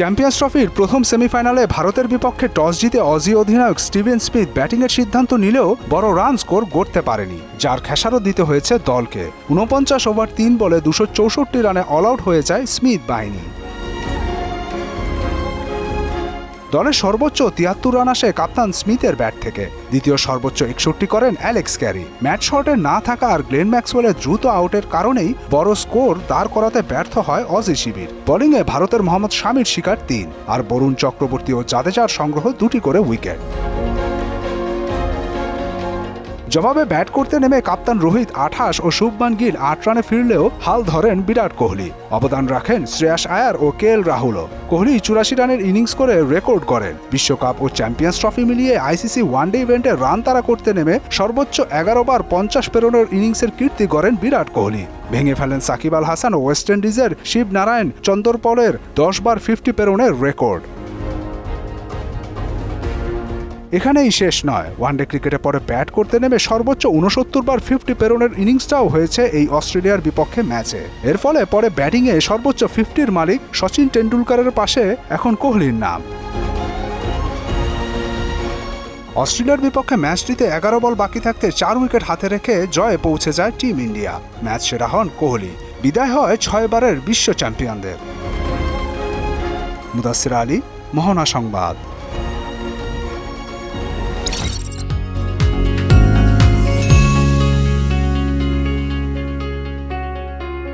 Champions ট্রফির প্রথম সেমিফাইনালে ভারতের বিপক্ষে টস জিতে অজি অধিনায়ক স্টিভেন স্মিথ ব্যাটিংয়ের সিদ্ধান্ত নিলেও বড় রান স্কোর গড়তে পারেনি, যার খেসারত দিতে হয়েছে দলকে। ৪৯ ওভার ৩ বলে ২৬৪ রানে অল আউট হয়ে যায় স্মিথ বাহিনী। দলের সর্বোচ্চ ৭৩ রান আসে কাপ্তান স্মিথের ব্যাট থেকে। দ্বিতীয় সর্বোচ্চ ৬১ করেন অ্যালেক্স ক্যারি। ম্যাট শর্টের না থাকা আর গ্লেন ম্যাক্সওয়েলের দ্রুত আউটের কারণেই বড় স্কোর দাঁড় করাতে ব্যর্থ হয় অজি শিবির। বোলিংয়ে ভারতের মোহাম্মদ শামির শিকার ৩ আর বরুণ চক্রবর্তী ও জাদেজার সংগ্রহ ২টি করে উইকেট। জবাবে ব্যাট করতে নেমে কাপ্তান রোহিত ২৮ ও শুভমান গিল ৮ রানে ফিরলেও হাল ধরেন বিরাট কোহলি। অবদান রাখেন শ্রেয়াস আয়ার ও কেএল রাহুলও। কোহলি ৮৪ রানের ইনিংস করে রেকর্ড করেন। বিশ্বকাপ ও চ্যাম্পিয়ন্স ট্রফি মিলিয়ে আইসিসি ওয়ানডে ইভেন্টে রান তাড়া করতে নেমে সর্বোচ্চ ১১ বার ৫০ পেরোনোর ইনিংসের কীর্তি গড়েন বিরাট কোহলি। ভেঙে ফেলেন সাকিব আল হাসান ও ওয়েস্ট ইন্ডিজের শিব নারায়ণ চন্দরপলের ১০ বার ৫০ পেরোনের রেকর্ড। এখানেই শেষ নয়, ওয়ানডে ক্রিকেটে পরে ব্যাট করতে নেমে সর্বোচ্চ ৬৯ বার ৫০ পেরোনের ইনিংসটাও হয়েছে এই অস্ট্রেলিয়ার বিপক্ষে ম্যাচে। এর ফলে পরে ব্যাটিংয়ে সর্বোচ্চ ৫০-র মালিক সচিন টেন্ডুলকারের পাশে এখন কোহলির নাম। অস্ট্রেলিয়ার বিপক্ষে ম্যাচটিতে ১১ বল বাকি থাকতে ৪ উইকেট হাতে রেখে জয়ে পৌঁছে যায় টিম ইন্ডিয়া। ম্যাচ সেরা হন কোহলি। বিদায় হয় ৬ বারের বিশ্ব চ্যাম্পিয়নদের। মুদাসসির আলী, মোহনা সংবাদ।